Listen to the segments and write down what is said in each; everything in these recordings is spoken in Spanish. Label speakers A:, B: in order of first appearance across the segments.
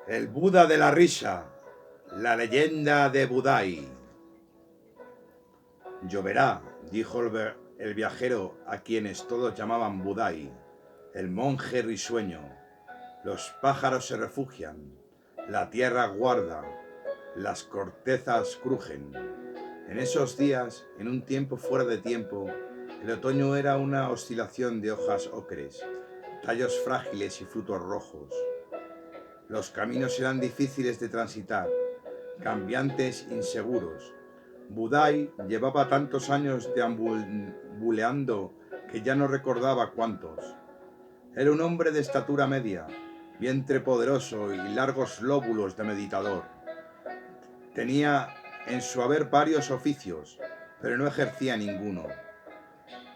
A: El Buda de la risa, la leyenda de Budai. Lloverá, dijo el viajero a quienes todos llamaban Budai, el monje risueño. Los pájaros se refugian, la tierra guarda, las cortezas crujen. En esos días, en un tiempo fuera de tiempo, el otoño era una oscilación de hojas ocres, tallos frágiles y frutos rojos. Los caminos eran difíciles de transitar, cambiantes, inseguros. Budai llevaba tantos años deambuleando que ya no recordaba cuántos. Era un hombre de estatura media, vientre poderoso y largos lóbulos de meditador. Tenía en su haber varios oficios, pero no ejercía ninguno.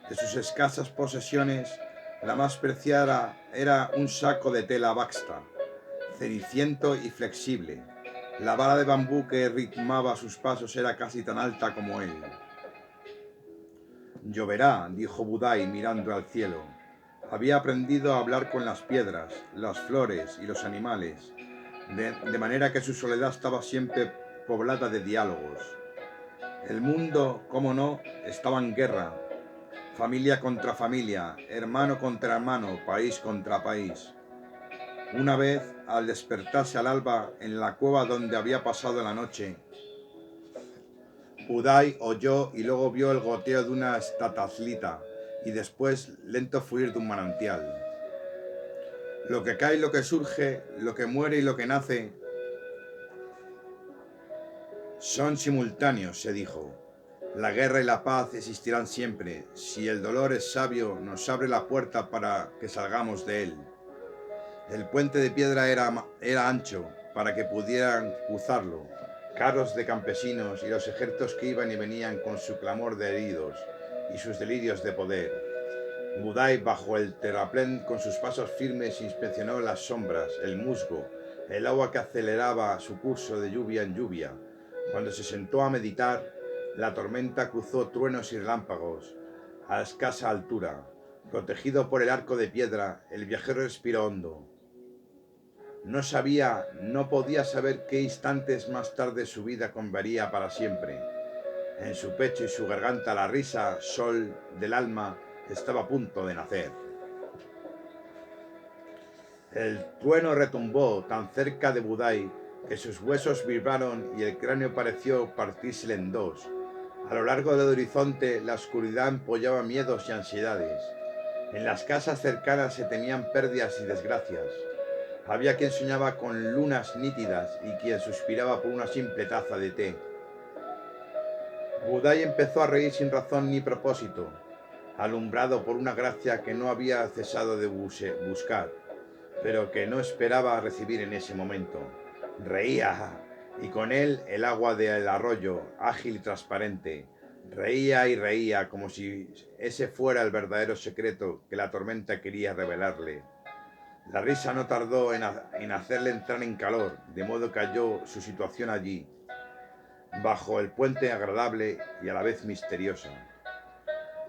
A: De sus escasas posesiones, la más preciada era un saco de tela baxta, ceniciento y flexible. La vara de bambú que ritmaba sus pasos era casi tan alta como él. Lloverá, dijo Budai mirando al cielo. Había aprendido a hablar con las piedras, las flores y los animales, de manera que su soledad estaba siempre poblada de diálogos. El mundo, cómo no, estaba en guerra, familia contra familia, hermano contra hermano, país contra país. Una vez, al despertarse al alba en la cueva donde había pasado la noche, Budai oyó y luego vio el goteo de una statazlita y después lento fluir de un manantial. Lo que cae y lo que surge, lo que muere y lo que nace, son simultáneos, se dijo. La guerra y la paz existirán siempre. Si el dolor es sabio, nos abre la puerta para que salgamos de él. El puente de piedra era ancho para que pudieran cruzarlo. Carros de campesinos y los ejércitos que iban y venían con su clamor de heridos y sus delirios de poder. Budai bajo el terraplén con sus pasos firmes inspeccionó las sombras, el musgo, el agua que aceleraba su curso de lluvia en lluvia. Cuando se sentó a meditar, la tormenta cruzó truenos y relámpagos a escasa altura. Protegido por el arco de piedra, el viajero respiró hondo. No podía saber qué instantes más tarde su vida cambiaría para siempre. En su pecho y su garganta la risa, sol del alma, estaba a punto de nacer. El trueno retumbó tan cerca de Budai que sus huesos vibraron y el cráneo pareció partírsele en dos. A lo largo del horizonte la oscuridad empollaba miedos y ansiedades. En las casas cercanas se temían pérdidas y desgracias. Había quien soñaba con lunas nítidas y quien suspiraba por una simple taza de té. Budai empezó a reír sin razón ni propósito, alumbrado por una gracia que no había cesado de buscar, pero que no esperaba recibir en ese momento. Reía, y con él el agua del arroyo, ágil y transparente. Reía y reía como si ese fuera el verdadero secreto que la tormenta quería revelarle. La risa no tardó en hacerle entrar en calor, de modo que halló su situación allí, bajo el puente agradable y a la vez misteriosa.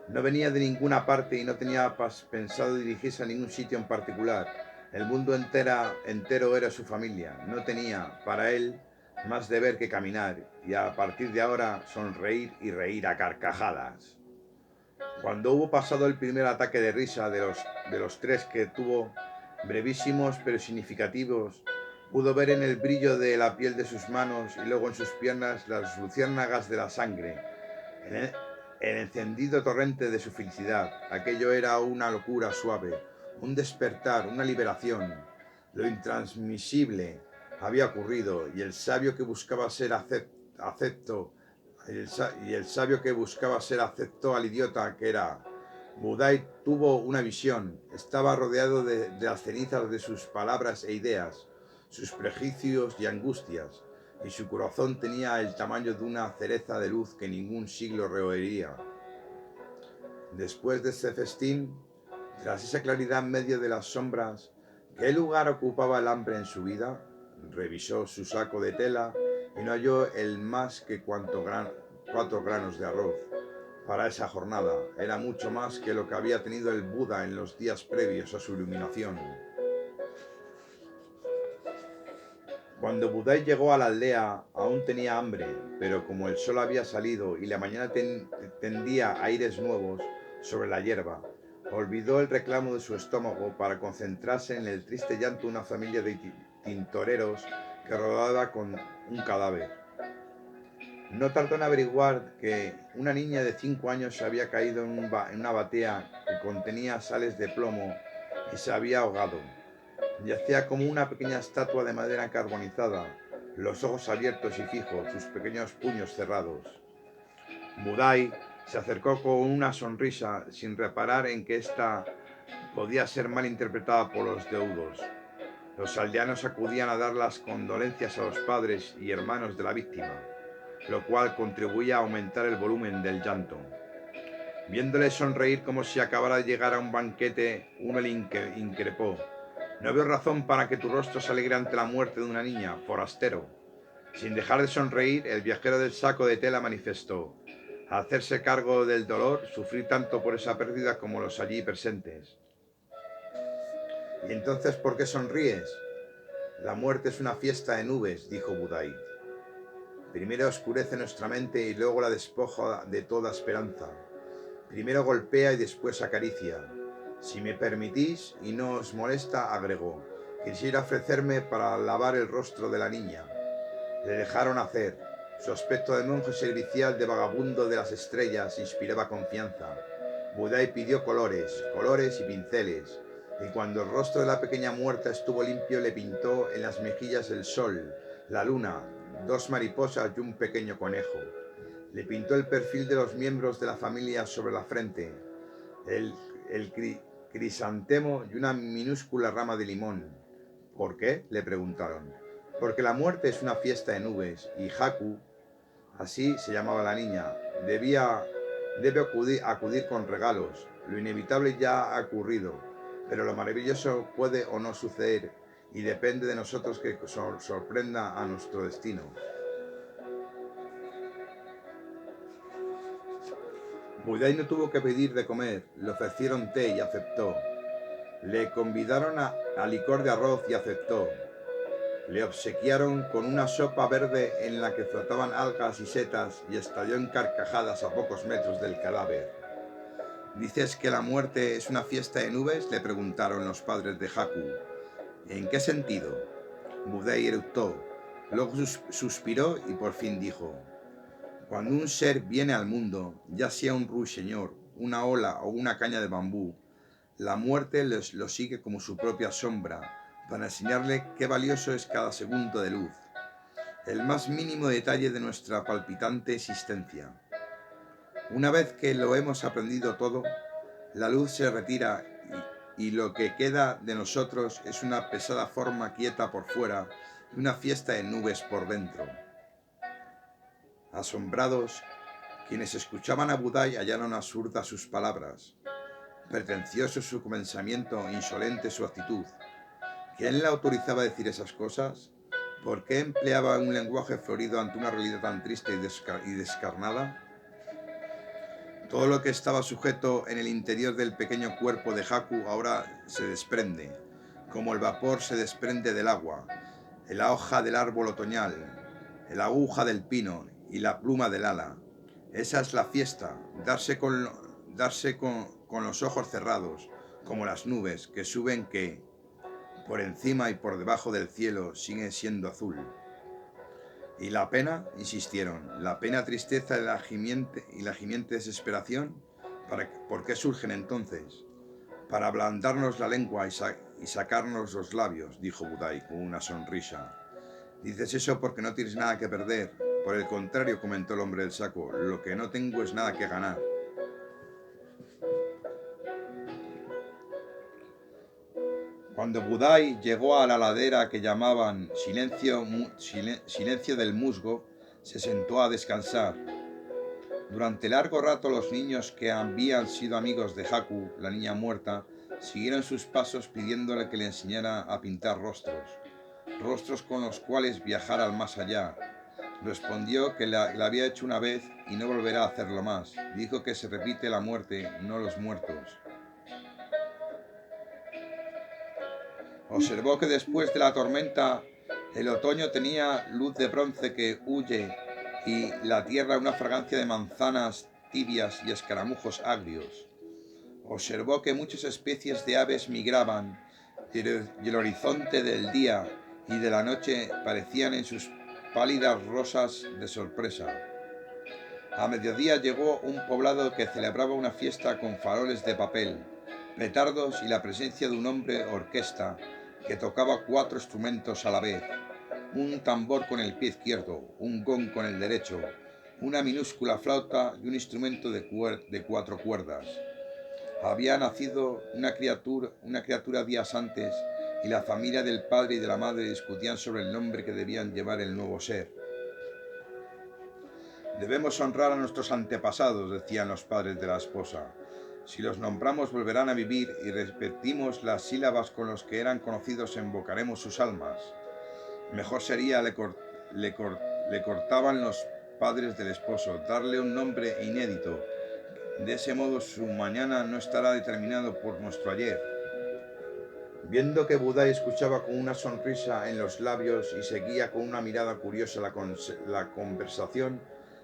A: No venía de ninguna parte y no tenía pensado dirigirse a ningún sitio en particular. El mundo entero era su familia. No tenía, para él, más deber que caminar y a partir de ahora sonreír y reír a carcajadas. Cuando hubo pasado el primer ataque de risa de los tres que tuvo, brevísimos pero significativos, pudo ver en el brillo de la piel de sus manos y luego en sus piernas las luciérnagas de la sangre, en el encendido torrente de su felicidad. Aquello era una locura suave, un despertar, una liberación. Lo intransmisible había ocurrido y el sabio que buscaba ser acepto y el sabio que buscaba ser aceptó al idiota que era. Budai tuvo una visión. Estaba rodeado de las cenizas de sus palabras e ideas, sus prejuicios y angustias, y su corazón tenía el tamaño de una cereza de luz que ningún siglo reoiría. Después de ese festín, tras esa claridad en medio de las sombras, ¿qué lugar ocupaba el hambre en su vida? Revisó su saco de tela y no halló el más que 4 granos de arroz. Para esa jornada era mucho más que lo que había tenido el Buda en los días previos a su iluminación. Cuando Budai llegó a la aldea, aún tenía hambre, pero como el sol había salido y la mañana tendía aires nuevos sobre la hierba, olvidó el reclamo de su estómago para concentrarse en el triste llanto de una familia de tintoreros que rodaba con un cadáver. No tardó en averiguar que una niña de 5 años había caído en una batea que contenía sales de plomo y se había ahogado. Yacía como una pequeña estatua de madera carbonizada, los ojos abiertos y fijos, sus pequeños puños cerrados. Budai se acercó con una sonrisa sin reparar en que ésta podía ser mal interpretada por los deudos. Los aldeanos acudían a dar las condolencias a los padres y hermanos de la víctima, lo cual contribuía a aumentar el volumen del llanto. Viéndole sonreír como si acabara de llegar a un banquete, uno le increpó: no veo razón para que tu rostro se alegre ante la muerte de una niña, forastero. Sin dejar de sonreír, el viajero del saco de tela manifestó: al hacerse cargo del dolor, sufrí tanto por esa pérdida como los allí presentes. ¿Y entonces por qué sonríes? La muerte es una fiesta de nubes, dijo Budai. Primero oscurece nuestra mente y luego la despoja de toda esperanza. Primero golpea y después acaricia. Si me permitís y no os molesta, agregó, quisiera ofrecerme para lavar el rostro de la niña. Le dejaron hacer. Su aspecto de monje servicial, de vagabundo de las estrellas, inspiraba confianza. Budai pidió colores y pinceles, y cuando el rostro de la pequeña muerta estuvo limpio, le pintó en las mejillas el sol, la luna, 2 mariposas y un pequeño conejo. Le pintó el perfil de los miembros de la familia sobre la frente, el crisantemo y una minúscula rama de limón. ¿Por qué?, le preguntaron. Porque la muerte es una fiesta de nubes y Haku, así se llamaba la niña, debe acudir con regalos. Lo inevitable ya ha ocurrido, pero lo maravilloso puede o no suceder y depende de nosotros que sorprenda a nuestro destino. Budai no tuvo que pedir de comer, le ofrecieron té y aceptó. Le convidaron a licor de arroz y aceptó. Le obsequiaron con una sopa verde en la que flotaban algas y setas y estalló en carcajadas a pocos metros del cadáver. ¿Dices que la muerte es una fiesta de nubes?, le preguntaron los padres de Haku. ¿En qué sentido? Budai eructó, luego suspiró y por fin dijo: cuando un ser viene al mundo, ya sea un ruiseñor, una ola o una caña de bambú, la muerte lo sigue como su propia sombra, para enseñarle qué valioso es cada segundo de luz, el más mínimo detalle de nuestra palpitante existencia. Una vez que lo hemos aprendido todo, la luz se retira y lo que queda de nosotros es una pesada forma quieta por fuera y una fiesta de nubes por dentro. Asombrados, quienes escuchaban a Budai hallaron absurdas sus palabras, pretencioso su pensamiento, insolente su actitud. ¿Quién le autorizaba a decir esas cosas? ¿Por qué empleaba un lenguaje florido ante una realidad tan triste y descarnada? Todo lo que estaba sujeto en el interior del pequeño cuerpo de Haku ahora se desprende, como el vapor se desprende del agua, la hoja del árbol otoñal, la aguja del pino y la pluma del ala. Esa es la fiesta, darse con los ojos cerrados, como las nubes que suben que, por encima y por debajo del cielo, sigue siendo azul. ¿Y la pena?, insistieron. ¿La pena, tristeza y la gimiente desesperación? ¿Por qué surgen entonces? Para ablandarnos la lengua y sacarnos los labios, dijo Budai con una sonrisa. Dices eso porque no tienes nada que perder. Por el contrario, comentó el hombre del saco, lo que no tengo es nada que ganar. Cuando Budai llegó a la ladera que llamaban Silencio del Musgo, se sentó a descansar. Durante largo rato los niños que habían sido amigos de Haku, la niña muerta, siguieron sus pasos pidiéndole que le enseñara a pintar rostros con los cuales viajar al más allá. Respondió que la había hecho una vez y no volverá a hacerlo más. Dijo que se repite la muerte, no los muertos. Observó que después de la tormenta El otoño tenía luz de bronce que huye y la tierra una fragancia de manzanas tibias y escaramujos agrios. Observó que muchas especies de aves migraban y el horizonte del día y de la noche parecían en sus pálidas rosas de sorpresa. A mediodía llegó un poblado que celebraba una fiesta con faroles de papel, petardos y la presencia de un hombre orquesta que tocaba 4 instrumentos a la vez: un tambor con el pie izquierdo, un gong con el derecho, una minúscula flauta y un instrumento de 4 cuerdas. Había nacido una criatura días antes y la familia del padre y de la madre discutían sobre el nombre que debían llevar el nuevo ser. Debemos honrar a nuestros antepasados, decían los padres de la esposa. Si los nombramos volverán a vivir y repetimos las sílabas con los que eran conocidos, invocaremos sus almas. Mejor sería, le cortaban los padres del esposo, darle un nombre inédito. De ese modo su mañana no estará determinado por nuestro ayer. Viendo que Budai escuchaba con una sonrisa en los labios y seguía con una mirada curiosa la conversación,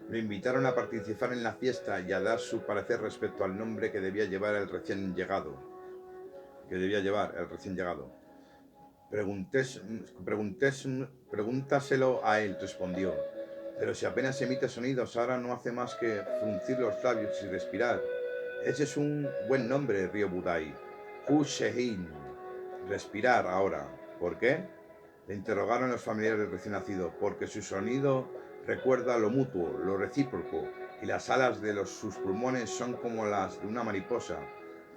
A: lo invitaron a participar en la fiesta y a dar su parecer respecto al nombre que debía llevar el recién llegado. Pregúntaselo a él, respondió. Pero si apenas emite sonidos, ahora no hace más que fruncir los labios y respirar. Ese es un buen nombre, rió Budai. Hu Shehin. Respirar ahora. ¿Por qué? Le interrogaron los familiares del recién nacido. Porque su sonido recuerda lo mutuo, lo recíproco, y las alas de sus pulmones son como las de una mariposa,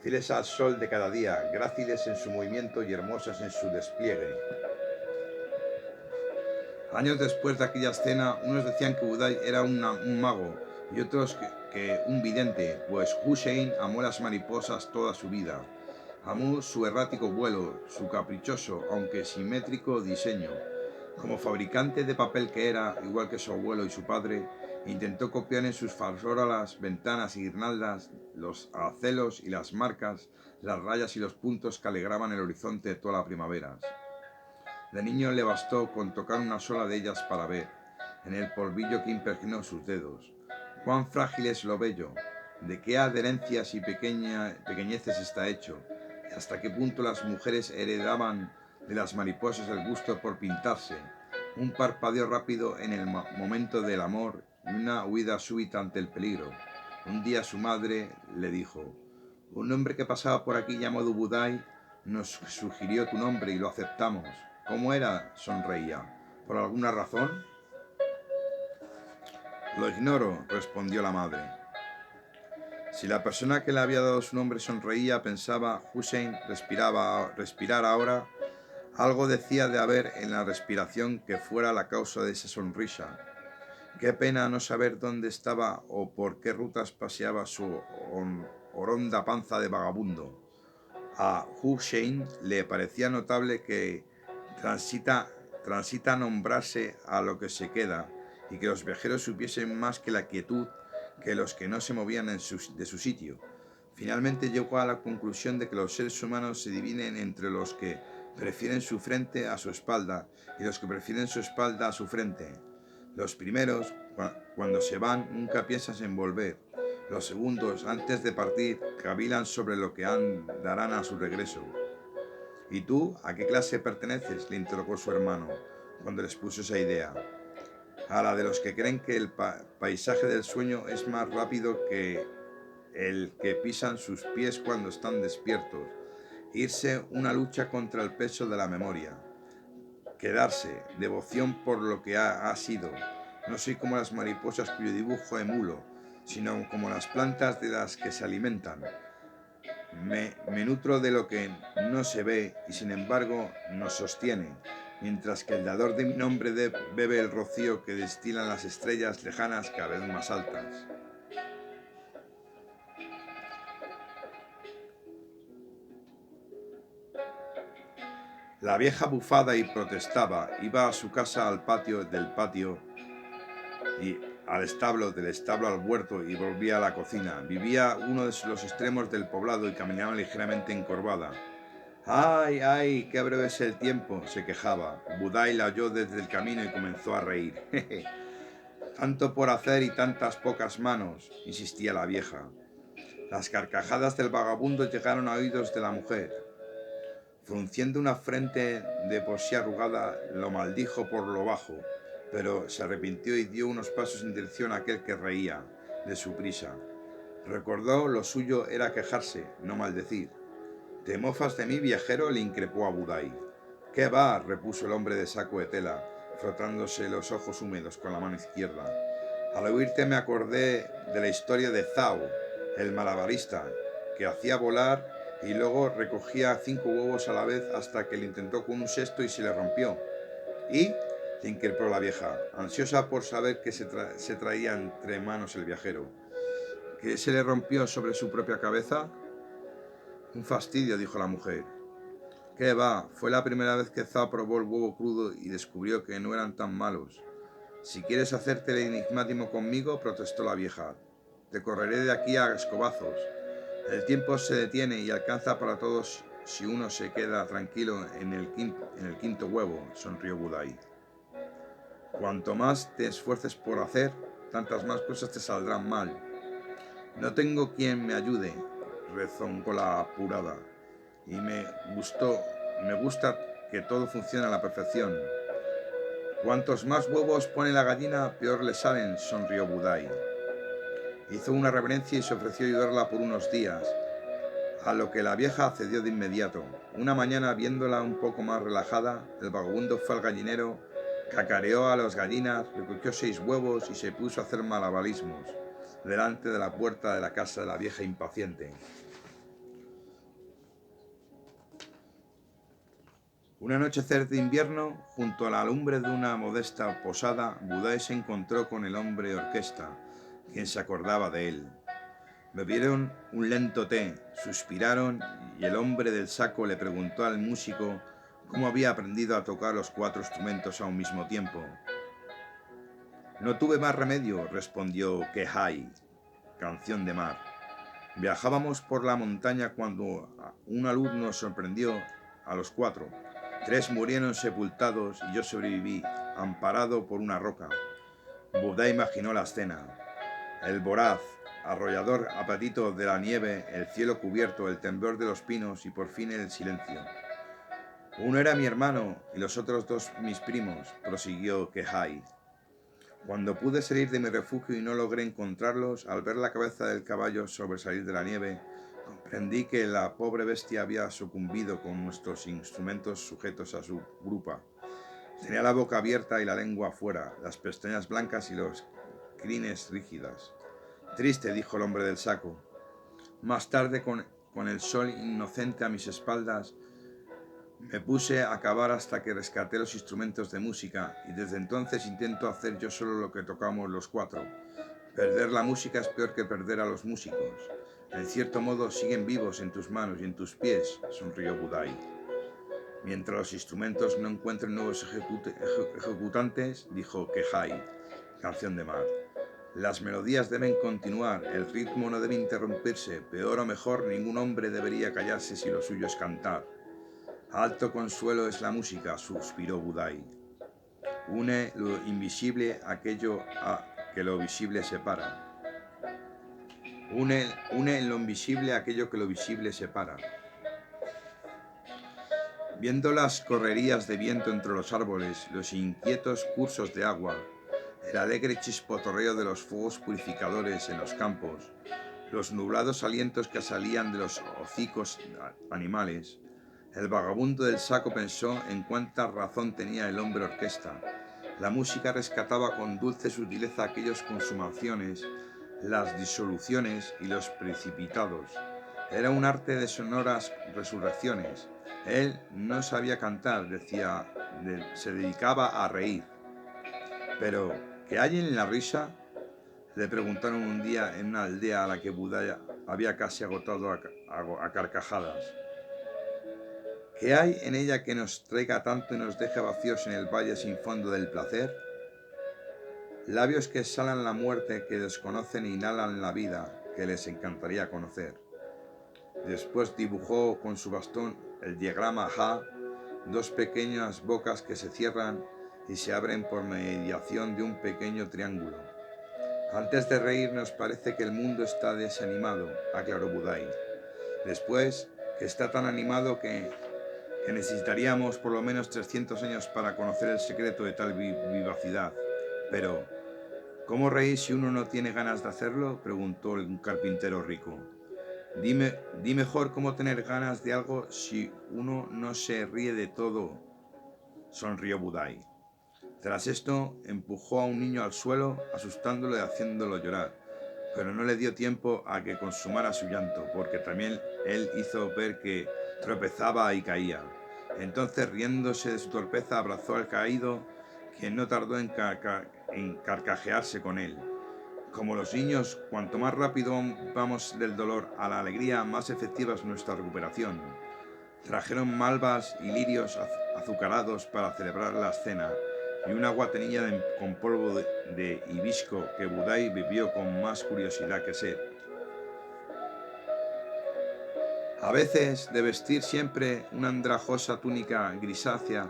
A: fieles al sol de cada día, gráciles en su movimiento y hermosas en su despliegue. Años después de aquella escena, unos decían que Budai era un mago y otros que un vidente, pues Hussein amó las mariposas toda su vida. Amó su errático vuelo, su caprichoso, aunque simétrico diseño. Como fabricante de papel que era, igual que su abuelo y su padre, intentó copiar en sus farólas, ventanas y guirnaldas los aracelos y las marcas, las rayas y los puntos que alegraban el horizonte de toda la primavera. De niño le bastó con tocar una sola de ellas para ver, en el polvillo que impregnó sus dedos, cuán frágil es lo bello, de qué adherencias y pequeñeces está hecho, y hasta qué punto las mujeres heredaban de las mariposas el gusto por pintarse, un parpadeo rápido en el momento del amor y una huida súbita ante el peligro. Un día su madre le dijo: un hombre que pasaba por aquí llamado Budai nos sugirió tu nombre y lo aceptamos. ¿Cómo era? Sonreía. ¿Por alguna razón? Lo ignoro, respondió la madre. Si la persona que le había dado su nombre sonreía, pensaba Hussein, respirar ahora, algo decía de haber en la respiración que fuera la causa de esa sonrisa. Qué pena no saber dónde estaba o por qué rutas paseaba su horonda panza de vagabundo. A Hussein le parecía notable que transita a nombrarse a lo que se queda, y que los viajeros supiesen más que la quietud que los que no se movían de su sitio. Finalmente llegó a la conclusión de que los seres humanos se dividen entre los que prefieren su frente a su espalda y los que prefieren su espalda a su frente. Los primeros, cuando se van, nunca piensan en volver. Los segundos, antes de partir, cavilan sobre lo que darán a su regreso. ¿Y tú, a qué clase perteneces?, le interrogó su hermano, cuando les puso esa idea. A la de los que creen que el paisaje del sueño es más rápido que el que pisan sus pies cuando están despiertos. Irse una lucha contra el peso de la memoria. Quedarse, devoción por lo que ha sido. No soy como las mariposas cuyo dibujo emulo, sino como las plantas de las que se alimentan. Me nutro de lo que no se ve y sin embargo nos sostiene, mientras que el dador de mi nombre bebe el rocío que destilan las estrellas lejanas cada vez más altas. La vieja bufaba y protestaba, iba a su casa del patio y del establo al huerto y volvía a la cocina. Vivía uno de los extremos del poblado y caminaba ligeramente encorvada. ¡Ay, ay! ¡Qué breve es el tiempo!, se quejaba. Budai la oyó desde el camino y comenzó a reír. Tanto por hacer y tantas pocas manos, insistía la vieja. Las carcajadas del vagabundo llegaron a oídos de la mujer. Frunciendo una frente de por sí arrugada, lo maldijo por lo bajo, pero se arrepintió y dio unos pasos en dirección a aquel que reía de su prisa. Recordó lo suyo era quejarse, no maldecir. ¿Te mofas de mí, viajero?, le increpó a Budai. ¿Qué va?, repuso el hombre de saco de tela, frotándose los ojos húmedos con la mano izquierda. Al oírte me acordé de la historia de Zhao, el malabarista, que hacía volar y luego recogía 5 huevos a la vez hasta que lo intentó con un sexto y se le rompió. ¿Y?, le increpó la vieja, ansiosa por saber qué se traía entre manos el viajero. ¿Qué se le rompió sobre su propia cabeza? Un fastidio, dijo la mujer. ¿Qué va? Fue la primera vez que Zhao probó el huevo crudo y descubrió que no eran tan malos. Si quieres hacerte el enigmático conmigo, protestó la vieja, te correré de aquí a escobazos. El tiempo se detiene y alcanza para todos si uno se queda tranquilo en el quinto huevo, sonrió Budai. Cuanto más te esfuerces por hacer, tantas más cosas te saldrán mal. No tengo quien me ayude, rezongó la apurada, y me gusta que todo funcione a la perfección. Cuantos más huevos pone la gallina, peor le salen, sonrió Budai. Hizo una reverencia y se ofreció a ayudarla por unos días, a lo que la vieja accedió de inmediato. Una mañana, viéndola un poco más relajada, el vagabundo fue al gallinero, cacareó a las gallinas, recogió 6 huevos y se puso a hacer malabarismos delante de la puerta de la casa de la vieja impaciente. Un anochecer de invierno, junto a la lumbre de una modesta posada, Budai se encontró con el hombre orquesta, quien se acordaba de él. Bebieron un lento té, suspiraron y el hombre del saco le preguntó al músico cómo había aprendido a tocar los 4 instrumentos a un mismo tiempo. No tuve más remedio, respondió Quehai, canción de mar. Viajábamos por la montaña cuando una luz nos sorprendió a los 4. 3 murieron sepultados y yo sobreviví, amparado por una roca. Budai imaginó la escena. El voraz, arrollador apetito de la nieve, el cielo cubierto, el temblor de los pinos y por fin el silencio. Uno era mi hermano y los otros 2 mis primos, prosiguió Quehai. Cuando pude salir de mi refugio y no logré encontrarlos, al ver la cabeza del caballo sobresalir de la nieve, comprendí que la pobre bestia había sucumbido con nuestros instrumentos sujetos a su grupa. Tenía la boca abierta y la lengua afuera, las pestañas blancas y los crines rígidas. Triste, dijo el hombre del saco. Más tarde, con el sol inocente a mis espaldas, me puse a cavar hasta que rescaté los instrumentos de música y desde entonces intento hacer yo solo lo que tocamos los 4. Perder la música es peor que perder a los músicos. En cierto modo siguen vivos en tus manos y en tus pies, sonrió Budai. Mientras los instrumentos no encuentren nuevos ejecutantes, dijo Quehai, canción de mar. Las melodías deben continuar, el ritmo no debe interrumpirse, peor o mejor, ningún hombre debería callarse si lo suyo es cantar. Alto consuelo es la música, suspiró Budai. Une lo invisible aquello que lo visible separa. Une en lo invisible aquello que lo visible separa. Viendo las correrías de viento entre los árboles, los inquietos cursos de agua, el alegre chispotorreo de los fuegos purificadores en los campos, los nublados alientos que salían de los hocicos animales, el vagabundo del saco pensó en cuánta razón tenía el hombre orquesta. La música rescataba con dulce sutileza aquellas consumaciones, las disoluciones y los precipitados. Era un arte de sonoras resurrecciones. Él no sabía cantar, se dedicaba a reír. Pero, ¿qué hay en la risa?, le preguntaron un día en una aldea a la que Budai había casi agotado a carcajadas. ¿Qué hay en ella que nos traiga tanto y nos deje vacíos en el valle sin fondo del placer? Labios que exhalan la muerte, que desconocen e inhalan la vida, que les encantaría conocer. Después dibujó con su bastón
B: el diagrama Ha, dos pequeñas bocas que se cierran y se abren por mediación de un pequeño triángulo. Antes de reír nos parece que el mundo está desanimado, aclaró Budai. Después, que está tan animado que necesitaríamos por lo menos 300 años para conocer el secreto de tal vivacidad. Pero, ¿cómo reír si uno no tiene ganas de hacerlo?, preguntó un carpintero rico. Di mejor cómo tener ganas de algo si uno no se ríe de todo, sonrió Budai. Tras esto, empujó a un niño al suelo, asustándolo y haciéndolo llorar, pero no le dio tiempo a que consumara su llanto, porque también él hizo ver que tropezaba y caía. Entonces, riéndose de su torpeza, abrazó al caído, quien no tardó en carcajearse con él. Como los niños, cuanto más rápido vamos del dolor a la alegría, más efectiva es nuestra recuperación. Trajeron malvas y lirios azucarados para celebrar la cena, y una guatenilla con polvo de hibisco que Budai bebió con más curiosidad que sed. A veces, de vestir siempre una andrajosa túnica grisácea,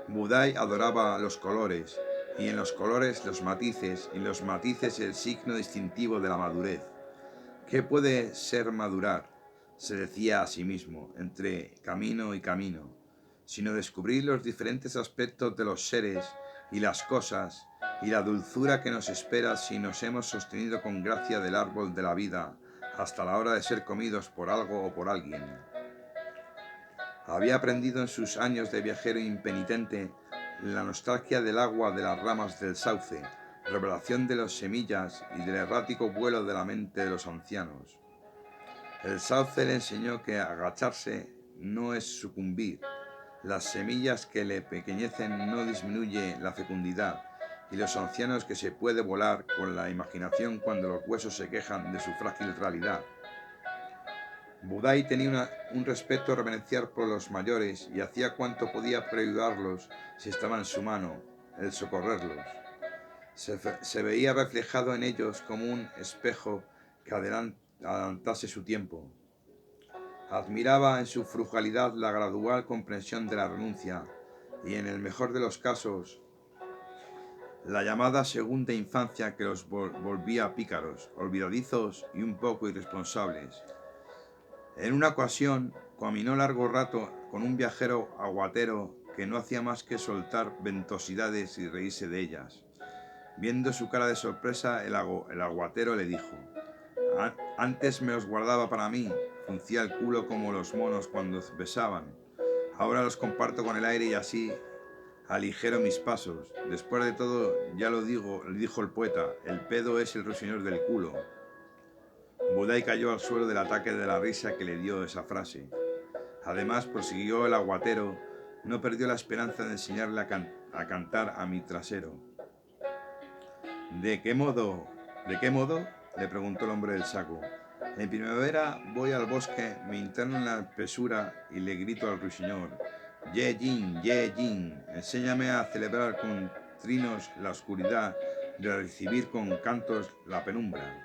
B: Budai adoraba los colores, y en los colores los matices, y en los matices el signo distintivo de la madurez. ¿Qué puede ser madurar?, se decía a sí mismo, entre camino y camino, sino descubrir los diferentes aspectos de los seres y las cosas, y la dulzura que nos espera si nos hemos sostenido con gracia del árbol de la vida hasta la hora de ser comidos por algo o por alguien. Había aprendido en sus años de viajero impenitente la nostalgia del agua de las ramas del sauce, revelación de las semillas y del errático vuelo de la mente de los ancianos. El sauce le enseñó que agacharse no es sucumbir, las semillas que le pequeñecen no disminuye la fecundidad, y los ancianos que se puede volar con la imaginación cuando los huesos se quejan de su frágil realidad. Budai tenía un respeto reverencial por los mayores y hacía cuanto podía para ayudarlos si estaba en su mano, el socorrerlos. Se veía reflejado en ellos como un espejo que adelantase su tiempo. Admiraba en su frugalidad la gradual comprensión de la renuncia y, en el mejor de los casos, la llamada segunda infancia que los volvía pícaros, olvidadizos y un poco irresponsables. En una ocasión caminó largo rato con un viajero aguatero que no hacía más que soltar ventosidades y reírse de ellas. Viendo su cara de sorpresa, el aguatero le dijo: «Antes me los guardaba para mí, fruncía el culo como los monos cuando besaban. Ahora los comparto con el aire y así aligero mis pasos. Después de todo, ya le dijo el poeta, el pedo es el ruiseñor del culo». Budai cayó al suelo del ataque de la risa que le dio esa frase. Además, prosiguió el aguatero, no perdió la esperanza de enseñarle a cantar a mi trasero. ¿De qué modo? Le preguntó el hombre del saco. En primavera voy al bosque, me interno en la espesura y le grito al ruiseñor: Ye Jin, enséñame a celebrar con trinos la oscuridad, de recibir con cantos la penumbra.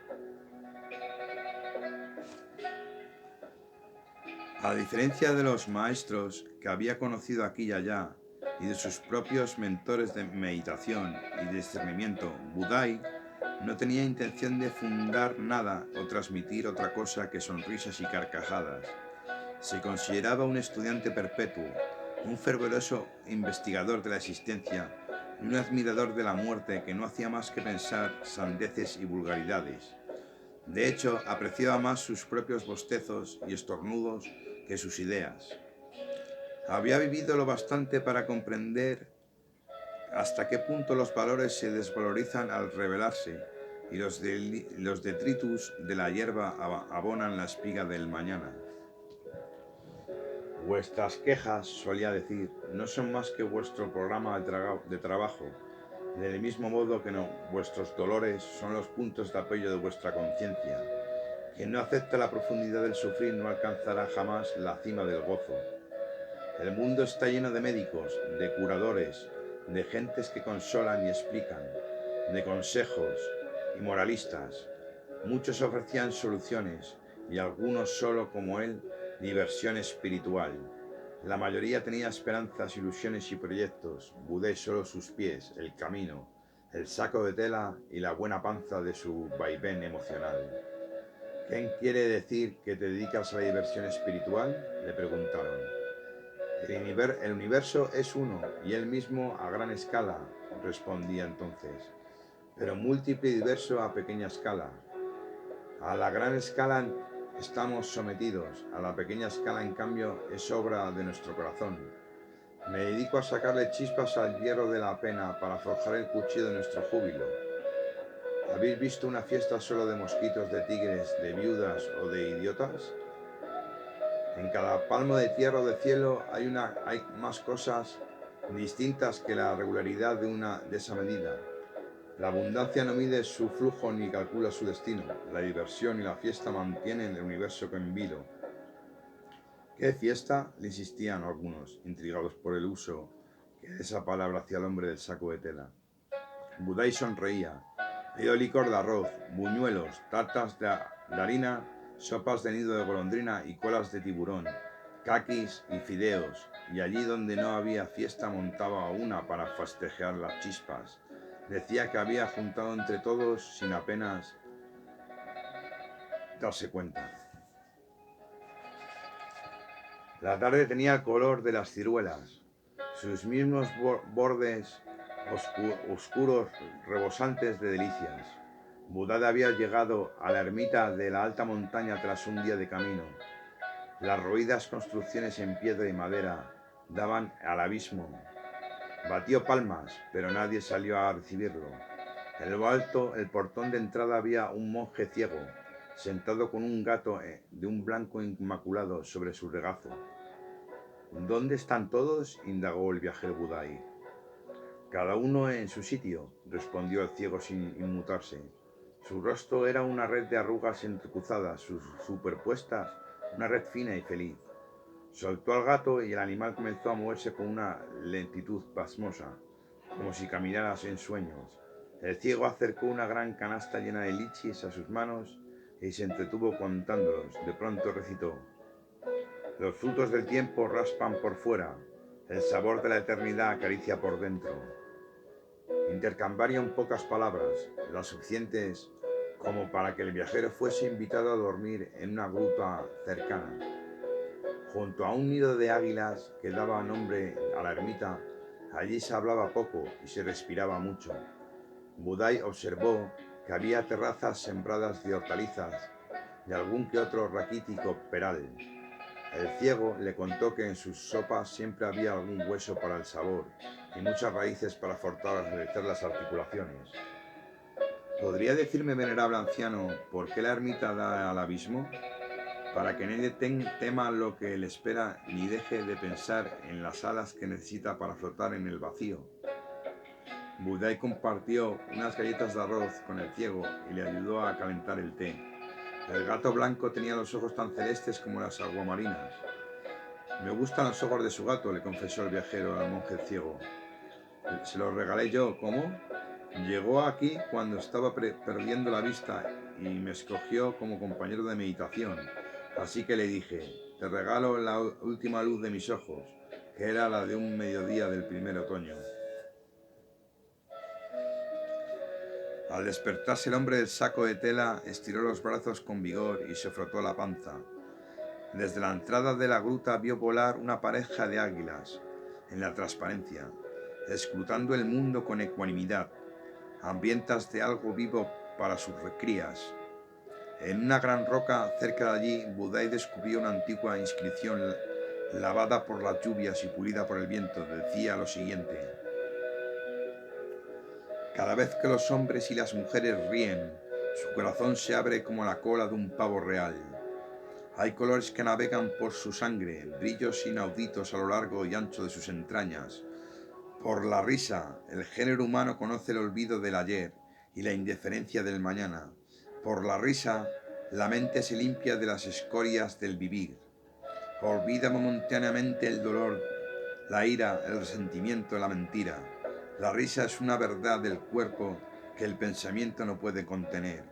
B: A diferencia de los maestros que había conocido aquí y allá, y de sus propios mentores de meditación y de discernimiento, Budai no tenía intención de fundar nada o transmitir otra cosa que sonrisas y carcajadas. Se consideraba un estudiante perpetuo, un fervoroso investigador de la existencia y un admirador de la muerte que no hacía más que pensar sandeces y vulgaridades. De hecho, apreciaba más sus propios bostezos y estornudos que sus ideas. Había vivido lo bastante para comprender hasta qué punto los valores se desvalorizan al revelarse y los detritus de la hierba abonan la espiga del mañana. Vuestras quejas, solía decir, no son más que vuestro programa de trabajo, del mismo modo que vuestros dolores son los puntos de apoyo de vuestra conciencia. Quien no acepta la profundidad del sufrir no alcanzará jamás la cima del gozo. El mundo está lleno de médicos, de curadores, de gentes que consolan y explican, de consejos y moralistas. Muchos ofrecían soluciones y algunos solo, como él, diversión espiritual.
A: La mayoría tenía esperanzas, ilusiones y proyectos. Budé solo sus pies, el camino, el saco de tela y la buena panza de su vaivén emocional. ¿Qué quiere decir que te dedicas a la diversión espiritual?, le preguntaron. El universo es uno y él mismo a gran escala, respondía entonces, pero múltiple y diverso a pequeña escala. A la gran escala estamos sometidos, a la pequeña escala en cambio es obra de nuestro corazón. Me dedico a sacarle chispas al hierro de la pena para forjar el cuchillo de nuestro júbilo. ¿Habéis visto una fiesta solo de mosquitos, de tigres, de viudas o de idiotas? En cada palmo de tierra o de cielo hay más cosas distintas que la regularidad de esa medida. La abundancia no mide su flujo ni calcula su destino. La diversión y la fiesta mantienen el universo en vilo. ¿Qué fiesta?, le insistían algunos, intrigados por el uso que esa palabra hacía el hombre del saco de tela. Budai sonreía. Pidió licor de arroz, buñuelos, tartas de harina, sopas de nido de golondrina y colas de tiburón, caquis y fideos, y allí donde no había fiesta montaba una para festejar las chispas. Decía que había juntado entre todos sin apenas darse cuenta. La tarde tenía el color de las ciruelas, sus mismos bordes oscuros, rebosantes de delicias. Budada había llegado a la ermita de la alta montaña tras un día de camino. Las roídas construcciones en piedra y madera daban al abismo. Batió palmas, pero nadie salió a recibirlo. En lo alto, el portón de entrada, había un monje ciego, sentado con un gato de un blanco inmaculado sobre su regazo. ¿Dónde están todos?, indagó el viajero Budai. Cada uno en su sitio, respondió el ciego sin inmutarse. Su rostro era una red de arrugas entrecruzadas, superpuestas, una red fina y feliz. Soltó al gato y el animal comenzó a moverse con una lentitud pasmosa, como si caminara en sueños. El ciego acercó una gran canasta llena de lichis a sus manos y se entretuvo contándolos. De pronto recitó: los frutos del tiempo raspan por fuera, el sabor de la eternidad acaricia por dentro. Intercambiaron pocas palabras, las suficientes como para que el viajero fuese invitado a dormir en una gruta cercana. Junto a un nido de águilas que daba nombre a la ermita, allí se hablaba poco y se respiraba mucho. Budai observó que había terrazas sembradas de hortalizas y algún que otro raquítico peral. El ciego le contó que en sus sopas siempre había algún hueso para el sabor y muchas raíces para fortalecer las articulaciones. ¿Podría decirme, venerable anciano, por qué la ermita da al abismo? Para que nadie tema lo que le espera ni deje de pensar en las alas que necesita para flotar en el vacío. Budai compartió unas galletas de arroz con el ciego y le ayudó a calentar el té. El gato blanco tenía los ojos tan celestes como las aguamarinas. Me gustan los ojos de su gato, le confesó el viajero al monje ciego. Se los regalé yo. ¿Cómo? Llegó aquí cuando estaba perdiendo la vista y me escogió como compañero de meditación. Así que le dije: te regalo la última luz de mis ojos, que era la de un mediodía del primer otoño. Al despertarse, el hombre del saco de tela estiró los brazos con vigor y se frotó la panza. Desde la entrada de la gruta vio volar una pareja de águilas en la transparencia, escrutando el mundo con ecuanimidad, hambrientas de algo vivo para sus crías. En una gran roca cerca de allí, Budai descubrió una antigua inscripción lavada por las lluvias y pulida por el viento. Decía lo siguiente: cada vez que los hombres y las mujeres ríen, su corazón se abre como la cola de un pavo real. Hay colores que navegan por su sangre, brillos inauditos a lo largo y ancho de sus entrañas. Por la risa, el género humano conoce el olvido del ayer y la indiferencia del mañana. Por la risa, la mente se limpia de las escorias del vivir. Olvida momentáneamente el dolor, la ira, el resentimiento, la mentira. La risa es una verdad del cuerpo que el pensamiento no puede contener.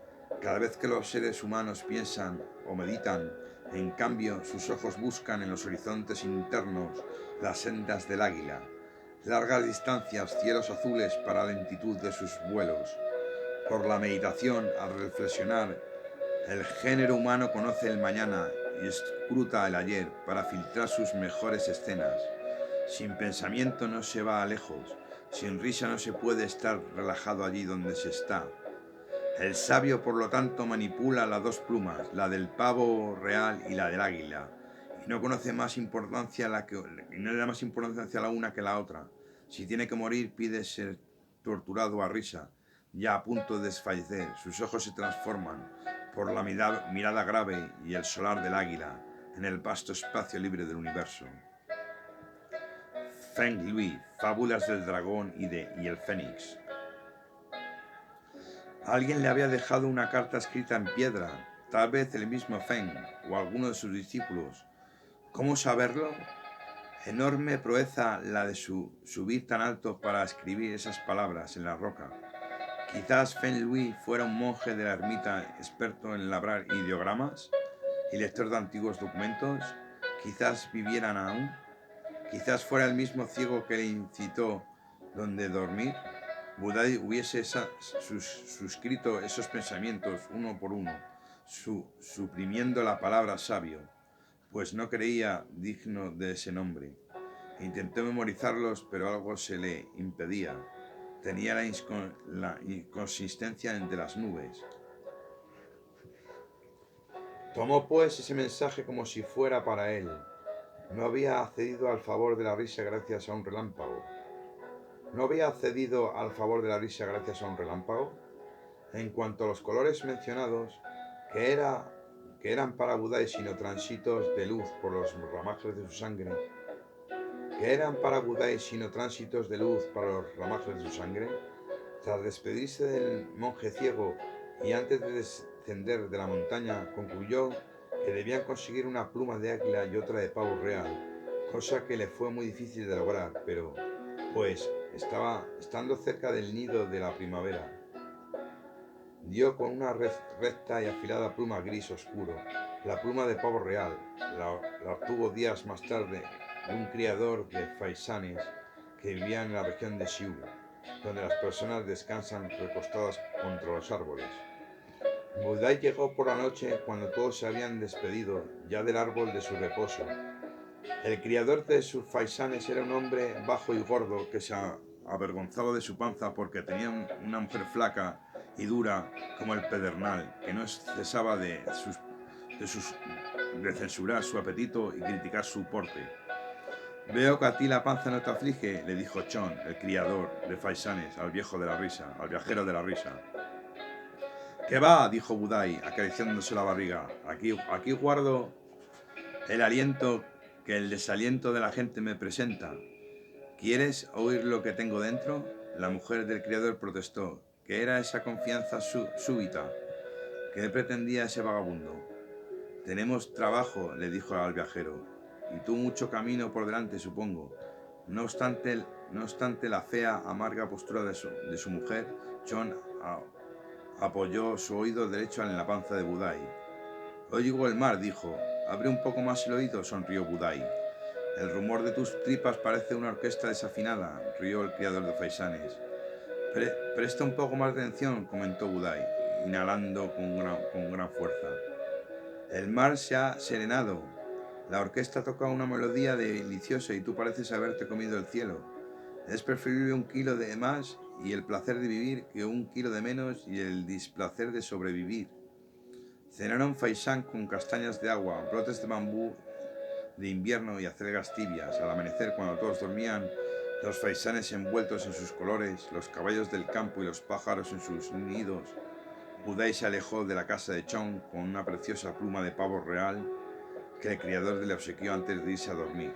A: Cada vez que los seres humanos piensan o meditan,
B: En cambio, sus ojos buscan en los horizontes internos las sendas del águila, largas distancias, cielos azules para la lentitud de sus vuelos. Por la meditación, al reflexionar, el género humano conoce el mañana y escruta el ayer para filtrar sus mejores escenas. Sin pensamiento no se va a lejos, sin risa no se puede estar relajado allí donde se está. El sabio, por lo tanto, manipula las dos plumas, la del pavo real y la del águila, y no conoce más importancia y no le da más importancia a la una que a la otra. Si tiene que morir, pide ser torturado a risa, ya a punto de desfallecer. Sus ojos se transforman por la mirada grave y el solar del águila en el vasto espacio libre del universo. Feng Lui, Fábulas del dragón y el fénix. Alguien le había dejado una carta escrita en piedra, tal vez el mismo Feng o alguno de sus discípulos. ¿Cómo saberlo? Enorme proeza la de subir tan alto para escribir esas palabras en la roca. Quizás Feng Lui fuera un monje de la ermita experto en labrar ideogramas y lector de antiguos documentos. Quizás vivieran aún. Quizás fuera el mismo ciego que le incitó donde dormir. Budai hubiese suscrito esos pensamientos uno por uno, suprimiendo la palabra sabio, pues no creía digno de ese nombre. Intentó memorizarlos, pero algo se le impedía. Tenía la inconsistencia entre las nubes. Tomó pues ese mensaje como si fuera para él. No había accedido al favor de la risa gracias a un relámpago. ¿No había accedido al favor de la risa gracias a un relámpago? En cuanto a los colores mencionados, que eran para Budai sino tránsitos de luz por los ramajes de su sangre, tras despedirse del monje ciego y antes de descender de la montaña, concluyó que debían conseguir una pluma de águila y otra de pavo real, cosa que le fue muy difícil de lograr, pero pues estando cerca del nido de la primavera, dio con una recta y afilada pluma gris oscuro, la pluma de pavo real. La obtuvo días más tarde de un criador de faisanes que vivía en la región de Xiu, donde las personas descansan recostadas contra los árboles. Budai llegó por la noche cuando todos se habían despedido ya del árbol de su reposo. El criador de sus faisanes era un hombre bajo y gordo que se avergonzaba de su panza porque tenía una mujer flaca y dura como el pedernal, que no cesaba de censurar su apetito y criticar su porte. Veo que a ti la panza no te aflige, le dijo Chon, el criador de faisanes, al viajero de la risa. ¿Qué va?, dijo Budai, acariciándose la barriga. Aquí guardo el aliento que el desaliento de la gente me presenta. ¿Quieres oír lo que tengo dentro? La mujer del criador protestó. ¿Qué era esa confianza súbita? ¿Qué pretendía ese vagabundo? Tenemos trabajo, le dijo al viajero, y tú mucho camino por delante, supongo. No obstante la fea, amarga postura de su mujer, Chon apoyó su oído derecho en la panza de Budai. Oigo el mar, dijo. Abre un poco más el oído, sonrió Budai. El rumor de tus tripas parece una orquesta desafinada, rió el criador de faisanes. Presta un poco más de atención, comentó Budai, inhalando con gran fuerza. El mar se ha serenado. La orquesta toca una melodía deliciosa y tú pareces haberte comido el cielo. Es preferible 1 kilo de más y el placer de vivir que 1 kilo de menos y el displacer de sobrevivir. Cenaron faisán con castañas de agua, brotes de bambú de invierno y acelgas tibias. Al amanecer, cuando todos dormían, los faisanes envueltos en sus colores, los caballos del campo y los pájaros en sus nidos, Budai se alejó de la casa de Chon con una preciosa pluma de pavo real que el criador le obsequió antes de irse a dormir.